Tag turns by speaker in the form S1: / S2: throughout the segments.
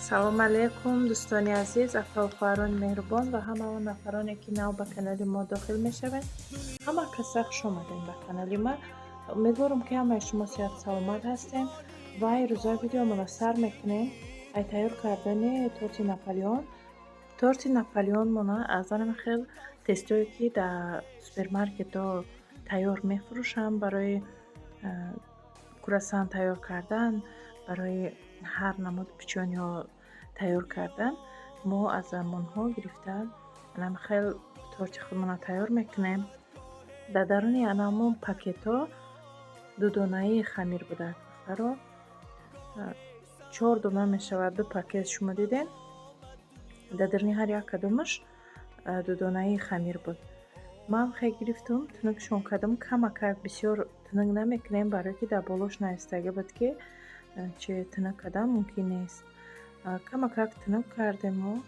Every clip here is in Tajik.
S1: салом алейкум дӯстони азиз, афрохоҳарони меҳрубон ва ҳама он нафароне ки нав ба канали мо дохил мешаванд. Ҳама каса хуш омадем ба канали ма. Умедворам ки ҳамаи шумо сиҳат саломат ҳастем ва ирӯза видеомона сар мекунем ай тайёр кардани торти наполеон. Торти наполеон мона аз анаме хел тестое ки дар супермаркетҳо тайёр мефурӯшанд барои курасан тайёр кардан, барои ҳар намуд печёниҳо тайёр кардан. Мо аз замонҳо гирифта анам хел торти худмона тайёр мекунем. Дар даруни анамон пакетҳо дудонаи хамир буда. Духтаро 4 дона мешавад, 2 пакет шумо дидем. Дар даруни ҳар як кадомаш дудонаи хамир буд. Ман хел гирифтам, тунукшон кардам, камакак бисёр тунук намекунем, барое ки дар болош наистагӣ буд ки чи тунук кардан мумкин нест. Камакак тунук кардему.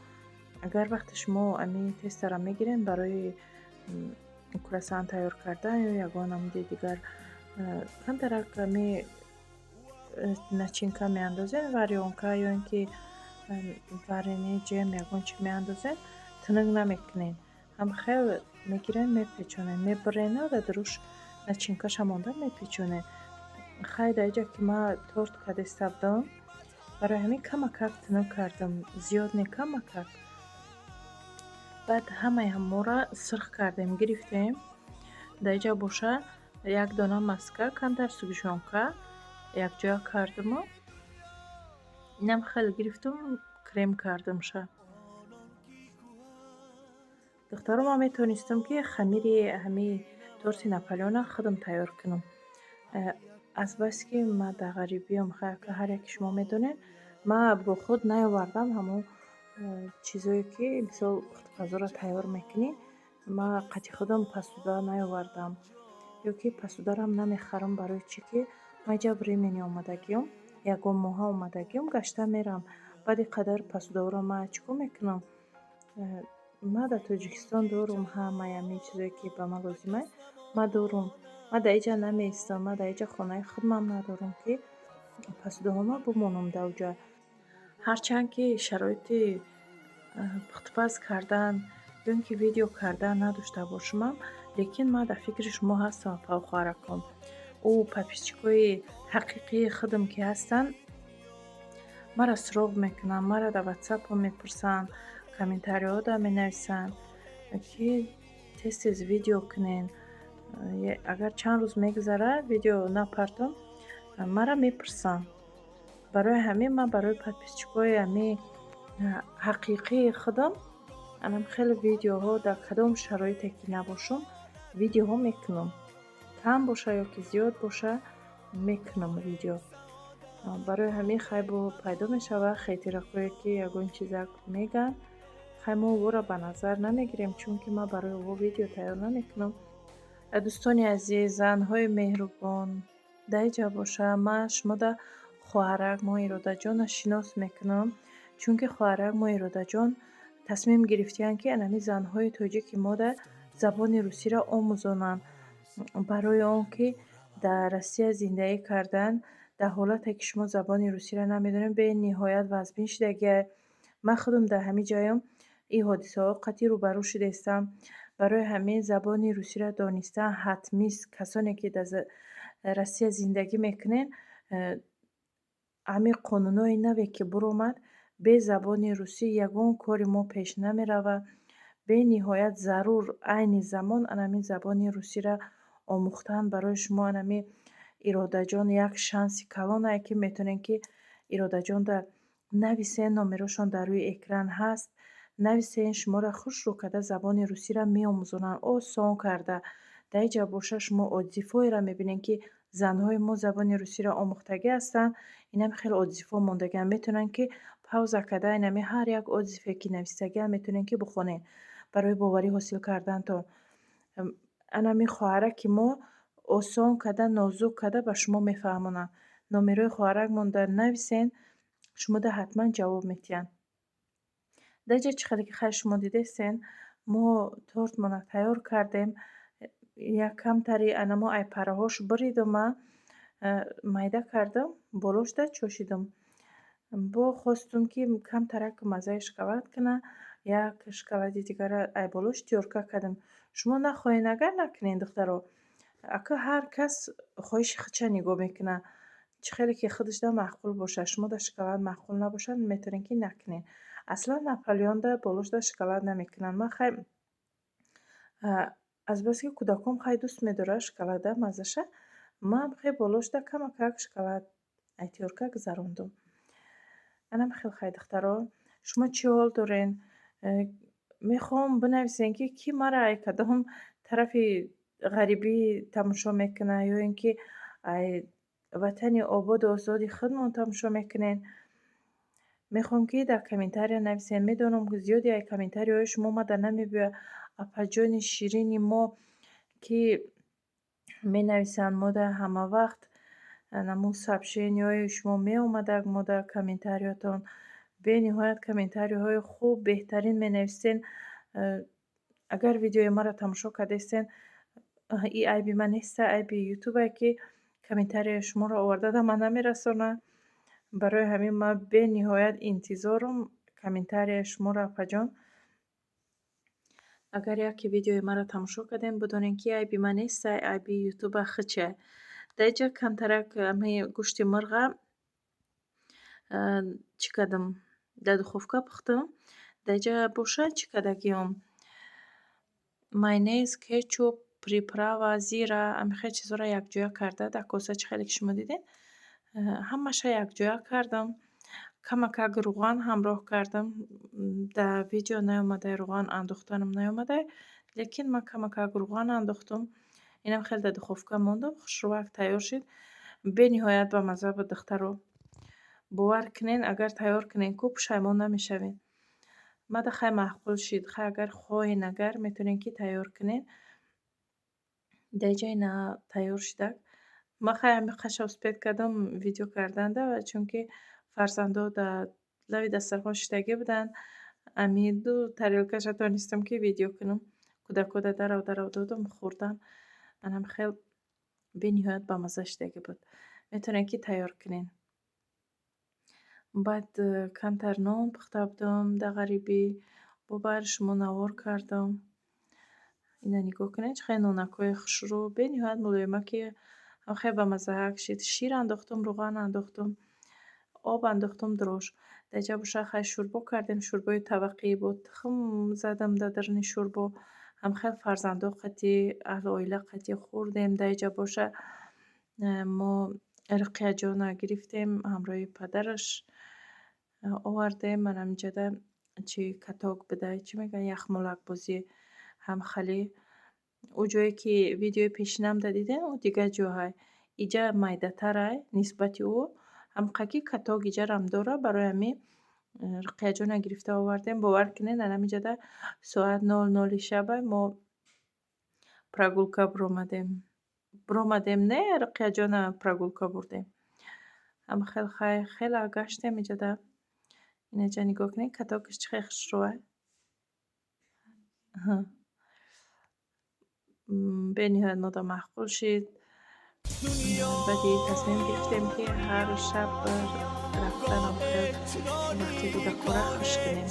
S1: Агар вақте шумо ами тестера мегирем барои курасан тайёр кардан ё ягон намуди дигар камтарак ами начинка меандозем, варёнка ё ин ки варени ҷем ягон чи меандозем, тунук намекунем. Ҳам хел мегирем мепечонем, мебурена ва дуруш начинкаша монда мепечонем. Хай дар инҷа ки ман торт карда истабдам, барои ҳамин камакак тунук кардам, зиёд не, камакак. Баъд ҳамаи ҳамора сирх кардем, гирифтем. Дар инҷа боша як дона маска, камтар сӯгишонка якҷоя кардаму инам хел гирифтам, крем кардамша. духтаро ман метавонистам ки хамири ҳамин торти наполеона худам тайёр кунам. Азбаски ман дар ғарибиам, ҳар яки шумо медонед, ман бо худ наёвардам ҳамон чизое ки мисол пухтупазуро тайёр мекунӣ. Ман қати худам посуда наёвардам ё ки посударам намехарам, барои чӣ ки ман инҷа времени омадагиам, ягон моҳа омадагиам, гашта мерам. Баъди қадар посудаҳоро ман чикор мекунам? Ман дар Тоҷикистон дорум ҳамаи ҳамин чизое ки ба ман лозима, ман дорум. Ман дар инҷа намеистам, ман дар инҷа хонаи худамам надорам ки посудаҳома бумонам дар уҷа. Ҳарчанд ки шароити пухтупаз кардан ё ин ки видео кардан надошта бошамам, лекин ман дар фикри шумо ҳастам, апа-хоҳаракам. Ӯ подписчикои ҳақиқии худам ки ҳастанд, мара суроғ мекунанд, мара дар ватсапам мепурсанд, комментариҳода менависанд ки тез-тез видео кунен. Агар чанд рӯз мегузарад, видео напартам, мара мепурсанд. Барои ҳамин ман барои подписчикои ҳамин ҳақиқии худам анам хеле видеоҳо дар кадом шароите ки набошам, видеоҳо мекунам. Кам боша ё ки зиёд боша, мекунам видео. Барои ҳамин хай бо пайдо мешавад хетиракое ки ягон чизак мегӯянд. Хай мо ӯро ба назар намегирем, чунки ман барои ӯ видео тайёр намекунам. дӯстони азиз, занҳои меҳрубон, дар инҷа боша ман шумода хоҳарак мо Иродаҷонро шинос мекунам, чунки хоҳарак мо Иродаҷон тасмим гирифтиянд ки анами занҳои тоҷики мода забони русиро омӯзонанд, барои он ки дар Россия зиндагӣ кардан дар ҳолате ки шумо забони русиро намедонед бениҳоят вазбин шудагиа. Ман худам дар ҳамин ҷоям ин ҳодисаҳо қатъӣ рӯбарӯ шудаистам. Барои ҳамин забони русиро донистан ҳатмист. Касоне ки дар Россия зиндагӣ мекунед, ҳамин қонунҳои наве ки буромад, бе забони русӣ ягон кори мо пеш намеравад. Бениҳоят зарур айни замон анамин забони русиро омӯхтан барои шумо анамин Иродаҷон як шанси калонае ки метавонед ки Иродаҷонро нависен, номерошон дар рӯи экран ҳаст. Нависен, шуморо хушрӯ карда забони русиро меомӯзонанд осон карда. Дар инҷа боша шумо одзифоеро мебинед ки занҳои мо забони русиро омӯхтагӣ ҳастанд. инам хеле одзифо мондагианд. Метавонанд ки пауза карда инами ҳар як одзифе ки нависагианд метавонед ки бихонед барои боварӣ ҳосил кардантон. Анамин хоҳараки мо осон карда, нозук карда ба шумо мефаҳмонанд. Номерои хоҳаракмонро нависен, шумода ҳатман ҷавоб метиҳанд. дар инҷа чӣ хеле ки хай шумо дидестен, мо тортмона тайёр кардем. Як камтари анамо айпараҳош буридам, майда кардам, болошда чошидам. бо хостум ки камтарак маззаи шоколад кина, як шоколади дигара ай болош тёрка кардем. Шумо нахоҳен агар накунен духтаро. Ака ҳар кас хоҳиши худша нигоҳ мекунад. Чӣ хеле ки худашда маъқул бошад, шумода шоколад маъқул набошад, метавонен ки накунен. Аслан Наполеонда болошда шоколад намекунанд. Ман хай азбаски кӯдакам хай дӯст медорад шоколада маззаша, ман хай болошда камакак шоколад ай тёрка гузарондум. Анам хел хай духтаро, шумо чӣ ҳол дорен? Мехоҳам бинависен ки мара ай кадом тарафи ғарибӣ тамошо мекунад ё ин ки ай ватани ободу озоди худмон тамошо мекунен. Мехоҳам ки дар комментария нависен. Медонам зиёди ай комментариҳои шумо мада намебиёяд. Апаҷони ширини мо ки менависанд мода ҳамавақт наму сообщениҳои шумо меомадак мода комментариётон. Бениҳоят комментариҳои хуб беҳтарин менависен. Агар видеои маро тамошо кардастен, и айби ман неста, айби ютубе ки комментарияи шуморо оварда да ман намерасонад. Барои ҳамин ман бениҳоят интизорум комментарияи шуморо апаҷон. Агар яке видеои маро тамошо кардем, бидонем ки айби ман неста, айби ютуба хиче. Дар инҷа камтарак ҳами гӯшти мирға чӣ кардам? Дар духовка пухтам. Дар инҷа бошад чӣ кардагиам? Майонез, кетчуп, приправа, зира, ҳамихел чизҳоро якҷоя карда дар коса чӣ хеле ки шумо дидед, ҳамаша якҷоя кардам. Камакак руған ҳамроҳ кардам. Дар видео наёмадай руған андохтанам наёмадай, лекин ман камакак руған андохтам. Инам хел дар духовка мондам. Хушрувак тайёр шуд. Бениҳоят бамазза буд духтаро. Бовар кунен, агар тайёр кунен ку пушаймон намешавед. Мада хай маъқул шуд. Хай агар хоҳен агар метавонен ки тайёр кунен. Дар инҷа ина тайёр шудак. Ман хай ҳамиқаша успед кардам видео карданда, чунки фарзандо дар лави дастархон шидагӣ буданд. Ами ду тарелкаша донистам ки видео кунам. Кӯдако да дарав додам хӯрданд. Анам хел бениҳоят бамазза шудагӣ буд. Метавонед ки тайёр кунен. Баъд камтар нон пухта будам дар ғарибӣ. Бо баъри шумо навор кардам. Ина нигоҳ кунед чӣ хеле нонакҳои хушрӯ, бениҳоят мулоима ки хеле бамаззаак шуд. Шир андохтам, руған андохтам, об андохтам дрош. Дар инҷа бошад хай шӯрбо кардем. Шӯрбои тавақӣ буд. Тухм задам дар даруни шӯрбо. Ҳамхел фарзандо қати, аҳли оила қати хӯрдем. Дар инҷа бошад мо Руқияҷонро гирифтем, ҳамроҳи падараш овардем. Манам инҷада чӣ каток будай, чӣ мегӯянд, яхмолакбозӣ ҳамхалӣ. Ӯ ҷое ки видеои пешинамда дидем, ӯ дигар ҷоҳай. Иҷа майдатарай нисбати ӯ. Ҳамқаки каток иҷарам дора. Барои ҳамин Руқияҷонро гирифта овардем. Бовар кунед, анам инҷада соат 00 шаба мо прогулка биромадем. Не, Руқияҷонро прогулка бурдем. Ҳамхел хай хела гаштем инҷада. Инҷа нигоҳ кунед, катокаш чӣ хеле хушрӯай. Бениҳоят мода маъқул шуд. Баъди тасмим гирифтем ки ҳар шаб рафтанам хел вақти гузаркора хуш кунем.